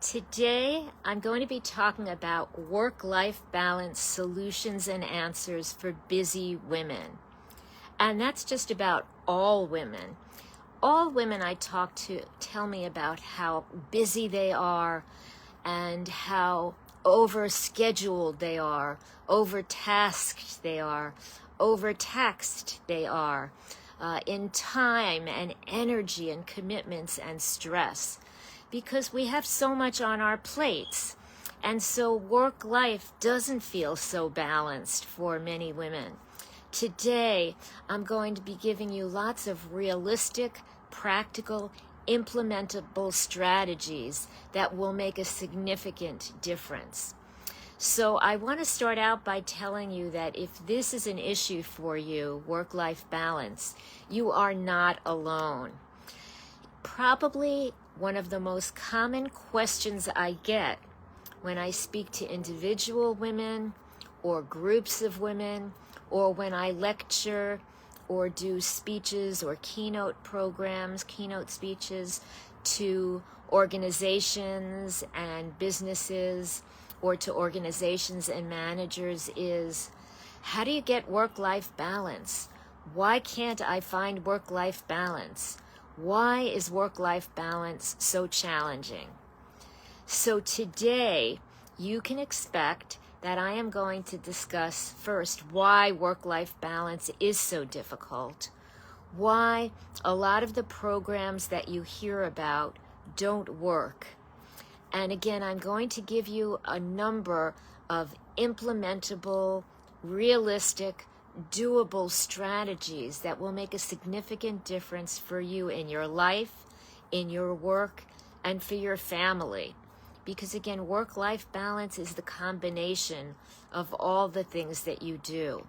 Today, I'm going to be talking about work-life balance solutions and answers for busy women. And that's just about all women. All women I talk to tell me about how busy they are and how overscheduled they are, overtasked they are, overtaxed they are in time and energy and commitments and stress. Because we have so much on our plates. And so work life doesn't feel so balanced for many women. Today, I'm going to be giving you lots of realistic, practical, implementable strategies that will make a significant difference. So I want to start out by telling you that if this is an issue for you, work-life balance, you are not alone. Probably one of the most common questions I get when I speak to individual women or groups of women, or when I lecture or do speeches or keynote programs, keynote speeches to organizations and businesses or to organizations and managers is, how do you get work-life balance? Why can't I find work-life balance? Why is work-life balance so challenging? So today, you can expect that I am going to discuss first why work-life balance is so difficult, why a lot of the programs that you hear about don't work. And again, I'm going to give you a number of implementable, realistic, doable strategies that will make a significant difference for you in your life, in your work, and for your family. Because again, work-life balance is the combination of all the things that you do.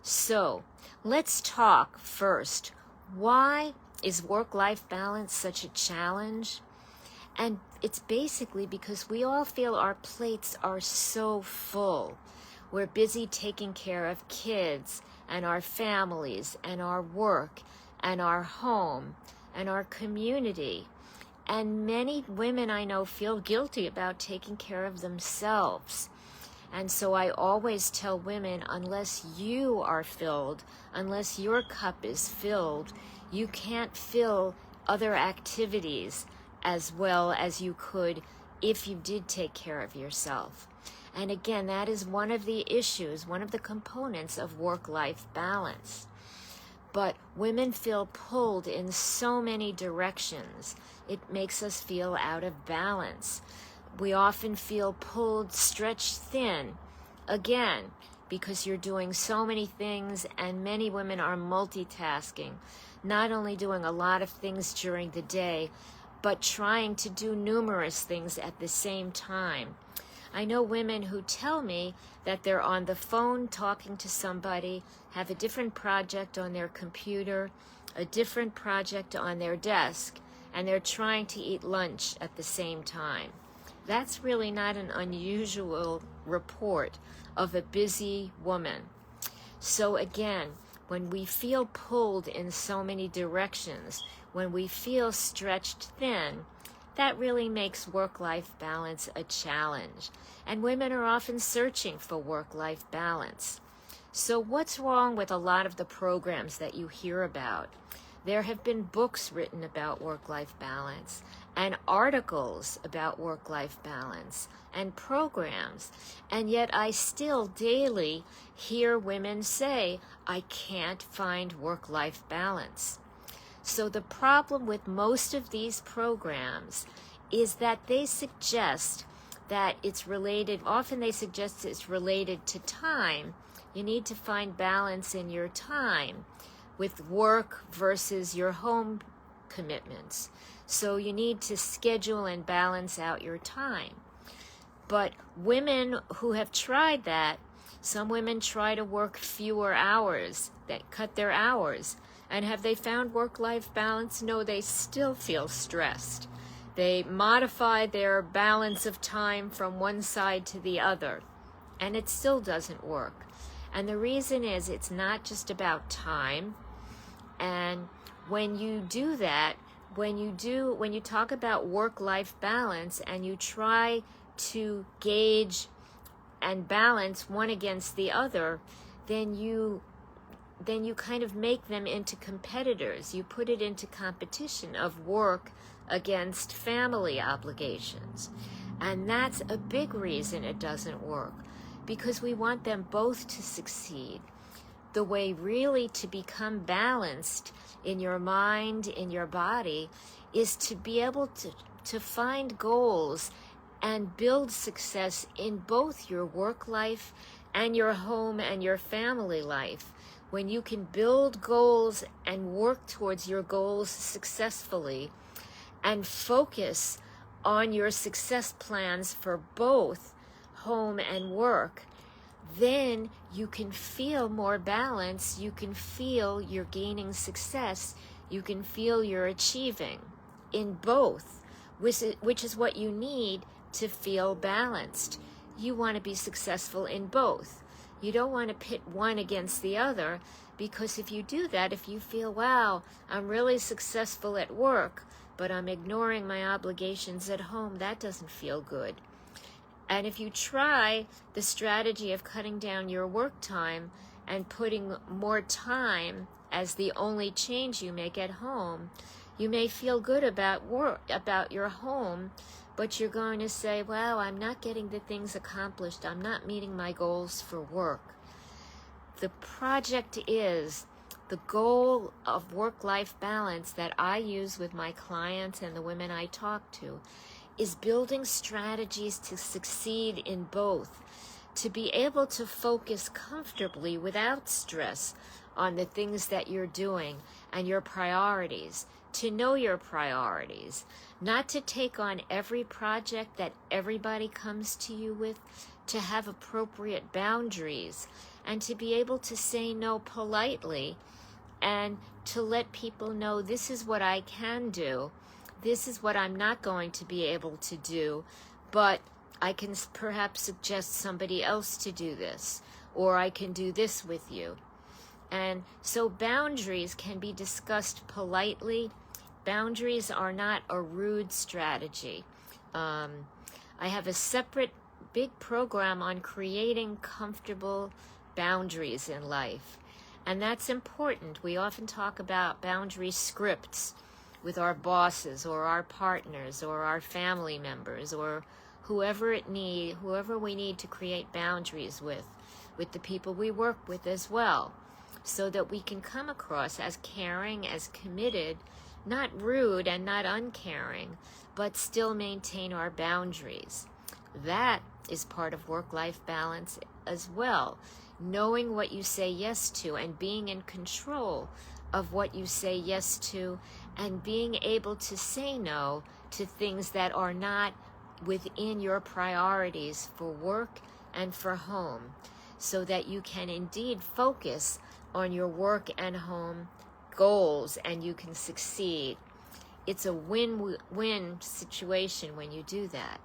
So let's talk first. Why is work-life balance such a challenge? And it's basically because we all feel our plates are so full. We're busy taking care of kids and our families and our work and our home and our community. And many women I know feel guilty about taking care of themselves. And so I always tell women, unless you are filled, unless your cup is filled, you can't fill other activities as well as you could if you did take care of yourself. And again, that is one of the issues, one of the components of work-life balance. But women feel pulled in so many directions. It makes us feel out of balance. We often feel pulled, stretched thin, again, because you're doing so many things, and many women are multitasking, not only doing a lot of things during the day, but trying to do numerous things at the same time. I know women who tell me that they're on the phone talking to somebody, have a different project on their computer, a different project on their desk, and they're trying to eat lunch at the same time. That's really not an unusual report of a busy woman. So again, when we feel pulled in so many directions, when we feel stretched thin, that really makes work-life balance a challenge. And women are often searching for work-life balance. So what's wrong with a lot of the programs that you hear about? There have been books written about work-life balance and articles about work-life balance and programs. And yet I still daily hear women say, I can't find work-life balance. So the problem with most of these programs is that they suggest that it's related, often they suggest it's related to time. You need to find balance in your time with work versus your home commitments. So you need to schedule and balance out your time. But women who have tried that, some women try to work fewer hours, that cut their hours. And have they found work-life balance? No, they still feel stressed. They modify their balance of time from one side to the other, and it still doesn't work. And the reason is it's not just about time. And when you do that, when you talk about work-life balance and you try to gauge and balance one against the other, then you kind of make them into competitors. You put it into competition of work against family obligations. And that's a big reason it doesn't work, because we want them both to succeed. The way really to become balanced in your mind, in your body, is to be able to find goals and build success in both your work life and your home and your family life. When you can build goals and work towards your goals successfully and focus on your success plans for both home and work, then you can feel more balance, you can feel you're gaining success, you can feel you're achieving in both, which is what you need to feel balanced. You want to be successful in both. You don't want to pit one against the other, because if you do that, if you feel, wow, I'm really successful at work, but I'm ignoring my obligations at home, that doesn't feel good. And if you try the strategy of cutting down your work time and putting more time as the only change you make at home, you may feel good about your home, but you're going to say, wow, I'm not getting the things accomplished. I'm not meeting my goals for work. The project is the goal of work-life balance that I use with my clients and the women I talk to is building strategies to succeed in both, to be able to focus comfortably without stress on the things that you're doing and your priorities, to know your priorities, not to take on every project that everybody comes to you with, to have appropriate boundaries, and to be able to say no politely and to let people know, this is what I can do, this is what I'm not going to be able to do, but I can perhaps suggest somebody else to do this, or I can do this with you. And so boundaries can be discussed politely. Boundaries are not a rude strategy. I have a separate big program on creating comfortable boundaries in life. And that's important. We often talk about boundary scripts with our bosses or our partners or our family members or whoever we need to create boundaries with the people we work with as well, so that we can come across as caring, as committed, not rude and not uncaring, but still maintain our boundaries. That is part of work-life balance as well. Knowing what you say yes to and being in control of what you say yes to, and being able to say no to things that are not within your priorities for work and for home, so that you can indeed focus on your work and home goals and you can succeed. It's a win-win situation when you do that.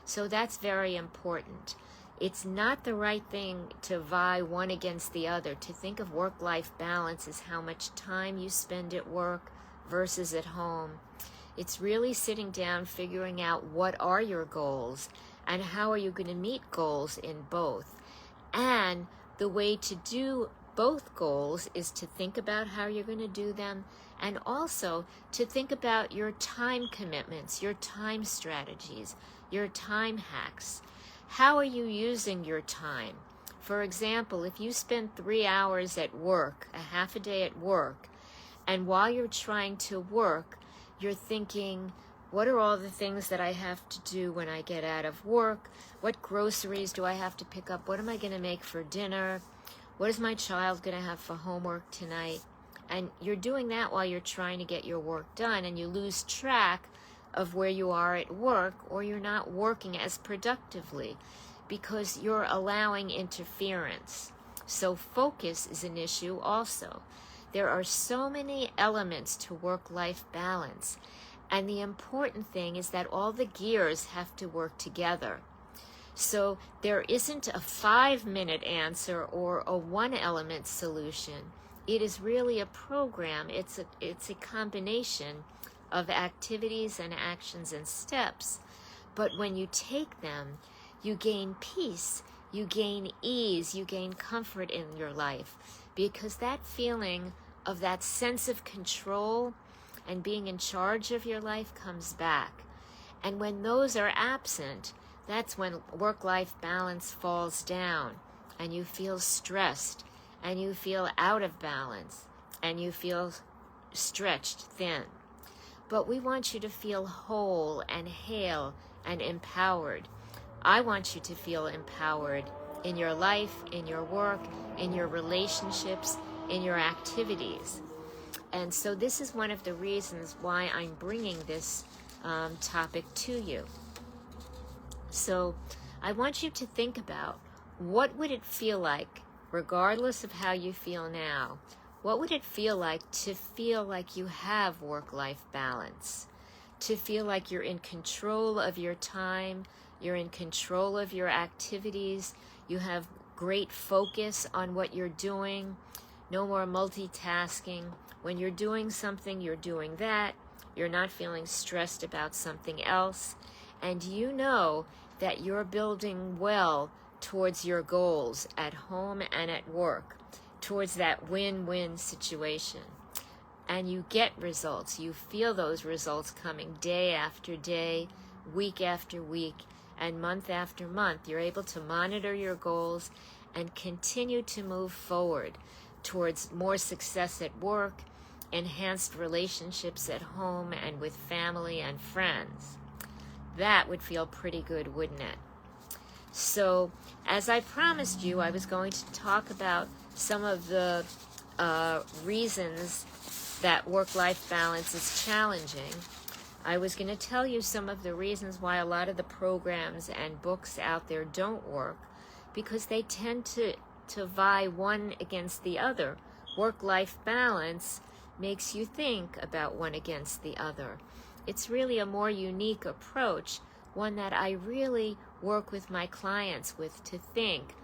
So that's very important. It's not the right thing to vie one against the other. To think of work-life balance as how much time you spend at work versus at home. It's really sitting down, figuring out what are your goals and how are you going to meet goals in both. And the way to do both goals is to think about how you're going to do them, and also to think about your time commitments, your time strategies, your time hacks. How are you using your time? For example, if you spend 3 hours at work, a half a day at work, and while you're trying to work, you're thinking, what are all the things that I have to do when I get out of work? What groceries do I have to pick up? What am I going to make for dinner? What is my child going to have for homework tonight? And you're doing that while you're trying to get your work done, and you lose track of where you are at work, or you're not working as productively because you're allowing interference. So focus is an issue also. There are so many elements to work-life balance, and the important thing is that all the gears have to work together. So there isn't a 5-minute answer or a one-element solution. It is really a program. It's a combination of activities and actions and steps. But when you take them, you gain peace, you gain ease, you gain comfort in your life, because that feeling of that sense of control and being in charge of your life comes back. And when those are absent, that's when work-life balance falls down, and you feel stressed, and you feel out of balance, and you feel stretched thin. But we want you to feel whole and hale and empowered. I want you to feel empowered in your life, in your work, in your relationships, in your activities. And so this is one of the reasons why I'm bringing this topic to you. So I want you to think about, what would it feel like, regardless of how you feel now, what would it feel like to feel like you have work-life balance? To feel like you're in control of your time, you're in control of your activities, you have great focus on what you're doing, no more multitasking. When you're doing something, you're doing that. You're not feeling stressed about something else. And you know that you're building well towards your goals at home and at work, towards that win-win situation. And you get results. You feel those results coming day after day, week after week, and month after month. You're able to monitor your goals and continue to move forward towards more success at work, enhanced relationships at home and with family and friends. That would feel pretty good, wouldn't it? So, as I promised you, I was going to talk about some of the reasons that work-life balance is challenging. I was going to tell you some of the reasons why a lot of the programs and books out there don't work, because they tend to vie one against the other. Work-life balance makes you think about one against the other. It's really a more unique approach, one that I really work with my clients with, to think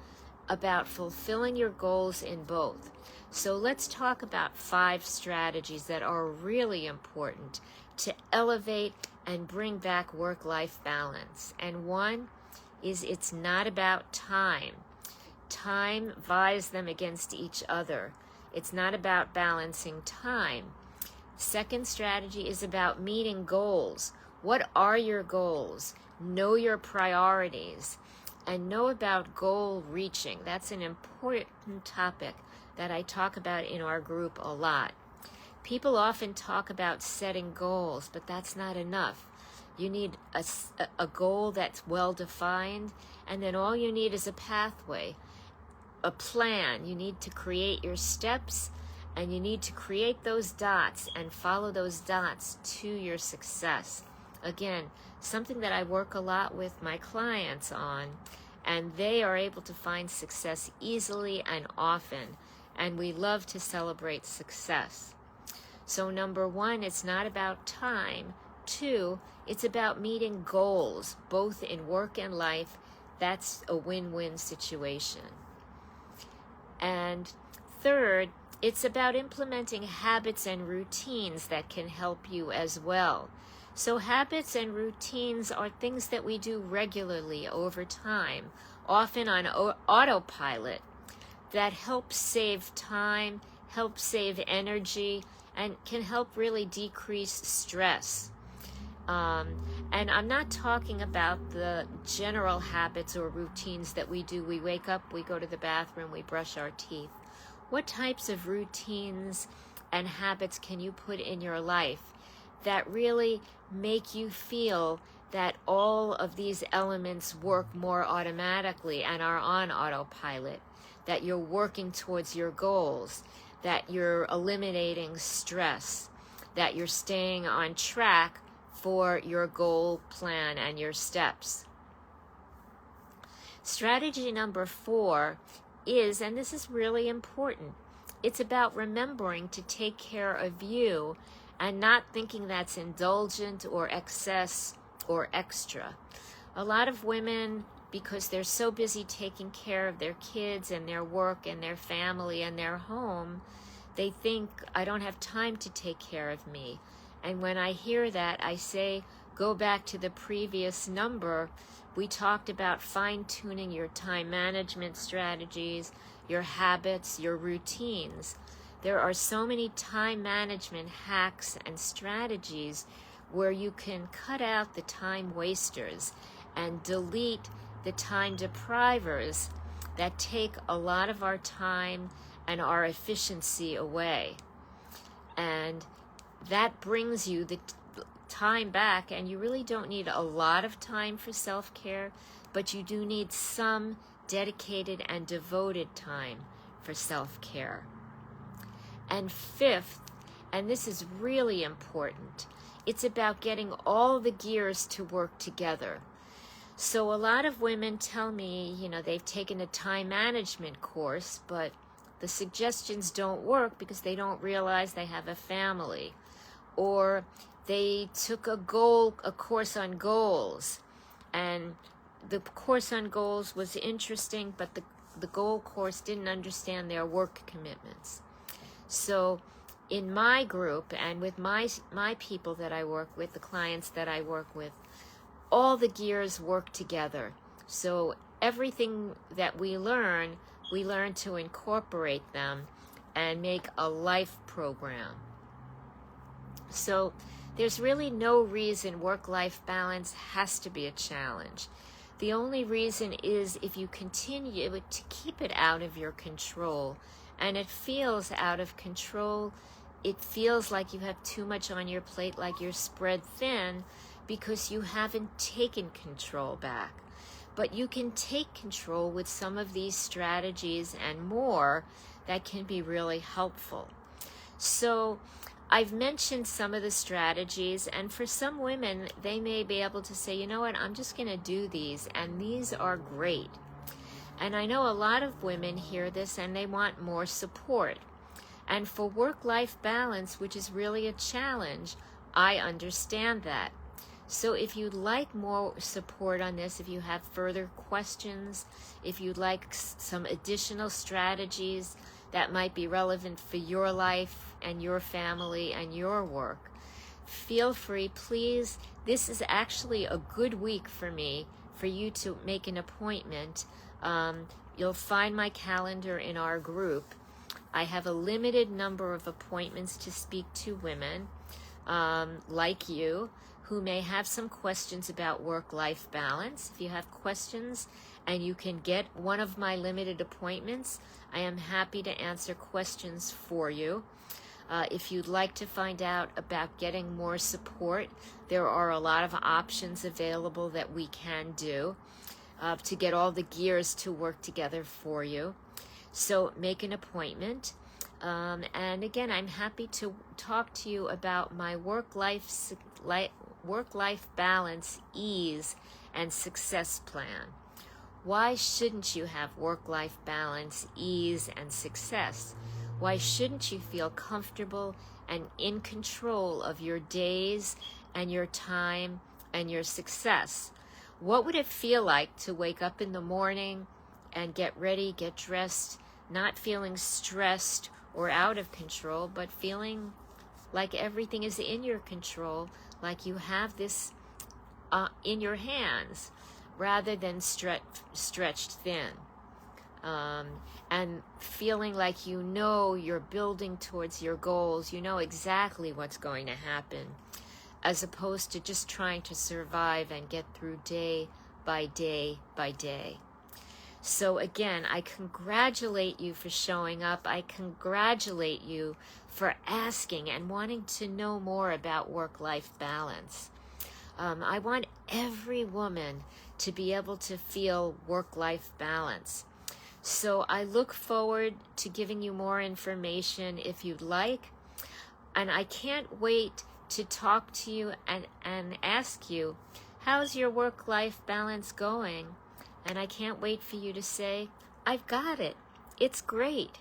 about fulfilling your goals in both. So let's talk about 5 strategies that are really important to elevate and bring back work-life balance. And one is, it's not about time. Time vies them against each other. It's not about balancing time. Second strategy is about meeting goals. What are your goals? Know your priorities and know about goal reaching. That's an important topic that I talk about in our group a lot. People often talk about setting goals, but that's not enough. You need a goal that's well defined, and then all you need is a pathway, a plan. You need to create your steps, and you need to create those dots and follow those dots to your success. Again, something that I work a lot with my clients on, and they are able to find success easily and often, and we love to celebrate success. So number 1, it's not about time. 2, it's about meeting goals, both in work and life. That's a win-win situation. And 3rd, it's about implementing habits and routines that can help you as well. So habits and routines are things that we do regularly over time, often on autopilot, that help save time, help save energy, and can help really decrease stress. And I'm not talking about the general habits or routines that we do. We wake up, we go to the bathroom, we brush our teeth. What types of routines and habits can you put in your life that really make you feel that all of these elements work more automatically and are on autopilot, that you're working towards your goals, that you're eliminating stress, that you're staying on track for your goal plan and your steps? Strategy number 4 is, and this is really important, it's about remembering to take care of you and not thinking that's indulgent or excess or extra. A lot of women, because they're so busy taking care of their kids and their work and their family and their home, they think, I don't have time to take care of me. And when I hear that, I say, go back to the previous number. We talked about fine-tuning your time management strategies, your habits, your routines. There are so many time management hacks and strategies where you can cut out the time wasters and delete the time deprivers that take a lot of our time and our efficiency away. And that brings you the time back, and you really don't need a lot of time for self-care, but you do need some dedicated and devoted time for self-care. And fifth, and this is really important, it's about getting all the gears to work together. So a lot of women tell me, they've taken a time management course, but the suggestions don't work because they don't realize they have a family. Or they took a course on goals, and the course on goals was interesting, but the goal course didn't understand their work commitments. So in my group and with my people that I work with, the clients that I work with, all the gears work together. So everything that we learn to incorporate them and make a life program. So there's really no reason work-life balance has to be a challenge. The only reason is if you continue to keep it out of your control, and it feels out of control, it feels like you have too much on your plate, like you're spread thin, because you haven't taken control back. But you can take control with some of these strategies and more that can be really helpful. So I've mentioned some of the strategies, and for some women, they may be able to say, you know what, I'm just going to do these, and these are great. And I know a lot of women hear this and they want more support. And for work-life balance, which is really a challenge, I understand that. So if you'd like more support on this, if you have further questions, if you'd like some additional strategies that might be relevant for your life and your family and your work, feel free, please. This is actually a good week for me, for you to make an appointment. You'll find my calendar in our group. I have a limited number of appointments to speak to women like you who may have some questions about work-life balance. If you have questions and you can get one of my limited appointments, I am happy to answer questions for you. If you'd like to find out about getting more support, there are a lot of options available that we can do to get all the gears to work together for you. So make an appointment. And again, I'm happy to talk to you about my work-life balance, ease, and success plan. Why shouldn't you have work-life balance, ease, and success? Why shouldn't you feel comfortable and in control of your days and your time and your success? What would it feel like to wake up in the morning and get ready, get dressed, not feeling stressed or out of control, but feeling like everything is in your control, like you have this in your hands, rather than stretched thin. And feeling like you're building towards your goals, you know exactly what's going to happen, as opposed to just trying to survive and get through day by day by day. So again, I congratulate you for showing up. I congratulate you for asking and wanting to know more about work-life balance. I want every woman to be able to feel work-life balance. So I look forward to giving you more information if you'd like. And I can't wait to talk to you and ask you, how's your work-life balance going? And I can't wait for you to say, I've got it. It's great.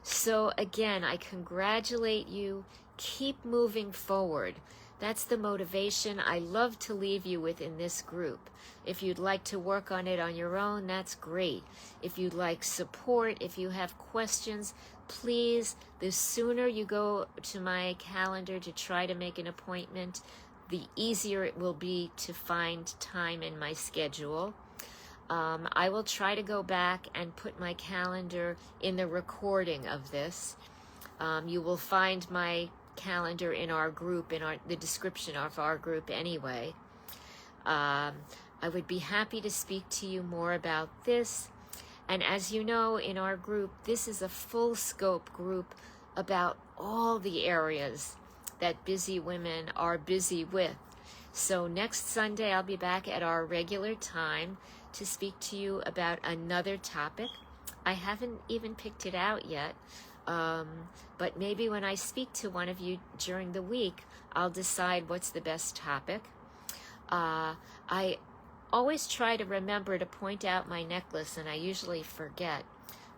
So again, I congratulate you. Keep moving forward. That's the motivation I love to leave you with in this group. If you'd like to work on it on your own, that's great. If you'd like support, if you have questions, please, the sooner you go to my calendar to try to make an appointment, the easier it will be to find time in my schedule. I will try to go back and put my calendar in the recording of this. You will find my calendar in our group, in the description of our group anyway. I would be happy to speak to you more about this. And as you know, in our group, this is a full scope group about all the areas that busy women are busy with. So next Sunday, I'll be back at our regular time to speak to you about another topic. I haven't even picked it out yet. But maybe when I speak to one of you during the week, I'll decide what's the best topic. I always try to remember to point out my necklace, and I usually forget.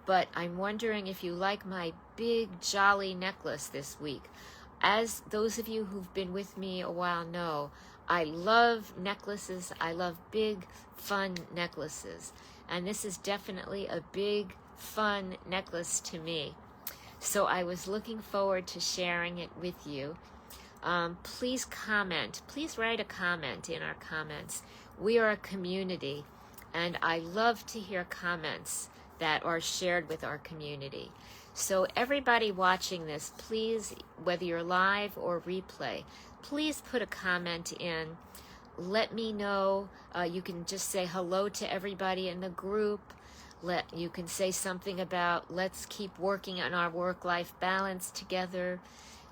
But I'm wondering if you like my big, jolly necklace this week. As those of you who've been with me a while know, I love necklaces. I love big, fun necklaces. And this is definitely a big, fun necklace to me. So I was looking forward to sharing it with you. Please comment. Please write a comment in our comments. We are a community, and I love to hear comments that are shared with our community. So everybody watching this, please, whether you're live or replay, please put a comment in. Let me know. You can just say hello to everybody in the group. You can say something about let's keep working on our work-life balance together.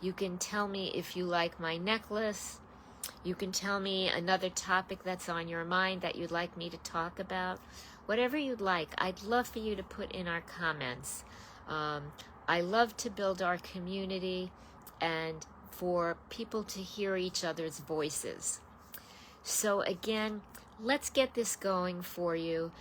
You can tell me if you like my necklace. You can tell me another topic that's on your mind that you'd like me to talk about. Whatever you'd like, I'd love for you to put in our comments. I love to build our community and for people to hear each other's voices. So again, let's get this going for you.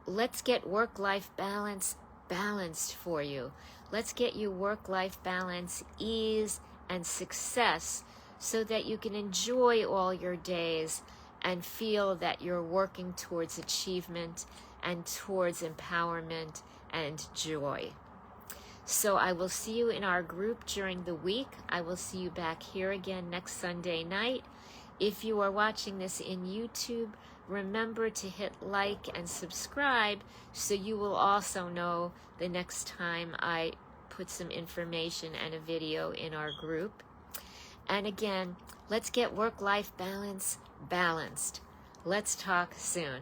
Let's get work-life balance balanced for you. Let's get you work-life balance, ease, and success so that you can enjoy all your days and feel that you're working towards achievement and towards empowerment and joy. So I will see you in our group during the week. I will see you back here again next Sunday night. If you are watching this in YouTube, remember to hit like and subscribe so you will also know the next time I put some information and a video in our group. And again, let's get work-life balance balanced. Let's talk soon.